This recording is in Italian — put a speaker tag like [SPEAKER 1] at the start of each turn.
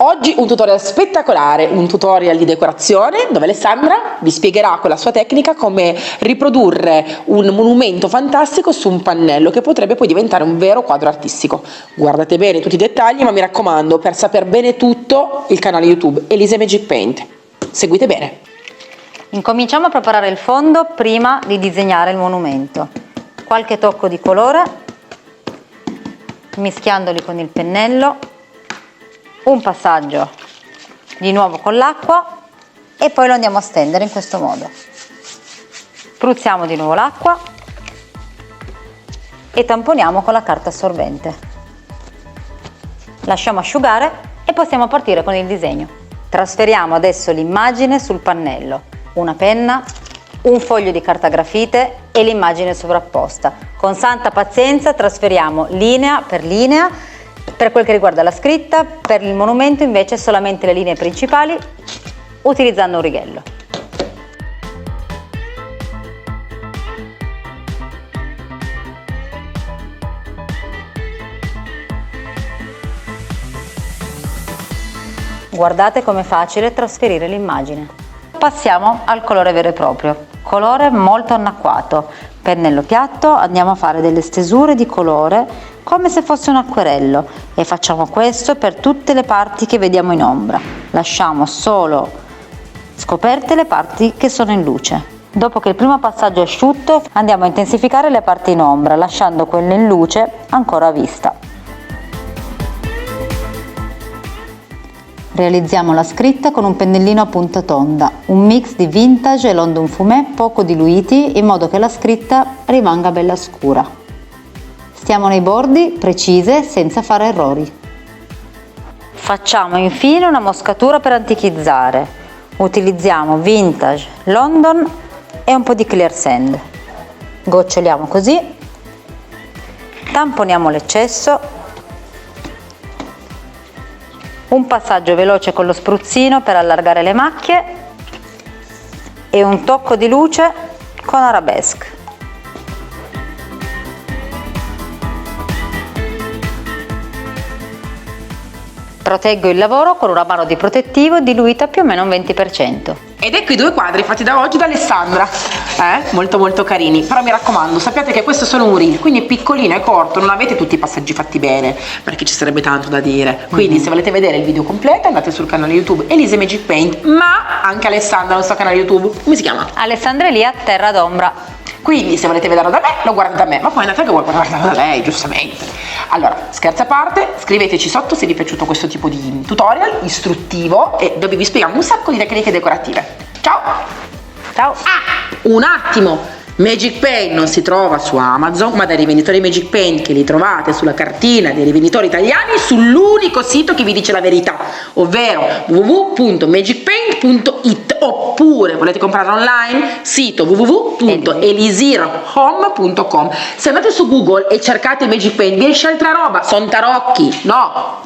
[SPEAKER 1] Oggi un tutorial spettacolare, un tutorial di decorazione dove Alessandra vi spiegherà con la sua tecnica come riprodurre un monumento fantastico su un pannello che potrebbe poi diventare un vero quadro artistico. Guardate bene tutti i dettagli, ma mi raccomando, per saper bene tutto, il canale YouTube Elisa Magic Paint. Seguite bene.
[SPEAKER 2] Incominciamo a preparare il fondo prima di disegnare il monumento. Qualche tocco di colore, mischiandoli con il pennello, un passaggio di nuovo con l'acqua e poi lo andiamo a stendere in questo modo. Spruzziamo di nuovo l'acqua e tamponiamo con la carta assorbente. Lasciamo asciugare e possiamo partire con il disegno. Trasferiamo adesso l'immagine sul pannello, una penna, un foglio di carta grafite e l'immagine sovrapposta. Con santa pazienza trasferiamo linea per linea. Per quel che riguarda la scritta, per il monumento invece solamente le linee principali utilizzando un righello. Guardate com'è facile trasferire l'immagine. Passiamo al colore vero e proprio, colore molto annacquato. Pennello piatto, andiamo a fare delle stesure di colore come se fosse un acquerello e facciamo questo per tutte le parti che vediamo in ombra. Lasciamo solo scoperte le parti che sono in luce. Dopo che il primo passaggio è asciutto, andiamo a intensificare le parti in ombra, lasciando quelle in luce ancora a vista. Realizziamo la scritta con un pennellino a punta tonda, un mix di vintage e London fumé poco diluiti in modo che la scritta rimanga bella scura. Stiamo nei bordi, precise, senza fare errori. Facciamo infine una moscatura per antichizzare. Utilizziamo vintage, London e un po' di clear sand. Goccioliamo così, tamponiamo l'eccesso, un passaggio veloce con lo spruzzino per allargare le macchie e un tocco di luce con arabesque. Proteggo il lavoro con un ramarro di protettivo diluito a più o meno un 20%.
[SPEAKER 1] Ed ecco i due quadri fatti da oggi da Alessandra, molto carini, però mi raccomando, sappiate che questo è solo un reel, quindi è piccolino, è corto, non avete tutti i passaggi fatti bene, perché ci sarebbe tanto da dire, quindi se volete vedere il video completo andate sul canale YouTube Elisa Magic Paint, ma anche Alessandra nel suo canale YouTube, come si chiama?
[SPEAKER 2] Alessandra Elia Terra d'Ombra.
[SPEAKER 1] Quindi se volete vederlo da me, lo guardate da me, ma poi andate che vuoi guardarlo da lei, giustamente. Allora, scherzi a parte, scriveteci sotto se vi è piaciuto questo tipo di tutorial istruttivo e dove vi spieghiamo un sacco di tecniche decorative. Ciao!
[SPEAKER 2] Ciao!
[SPEAKER 1] Un attimo! Magic Paint non si trova su Amazon, ma dai rivenditori Magic Paint che li trovate sulla cartina dei rivenditori italiani sull'unico sito che vi dice la verità, ovvero www.magicpaint.it, oppure volete comprarlo online, sito www.elisirohome.com. Se andate su Google e cercate Magic Paint vi esce altra roba, sono tarocchi, no!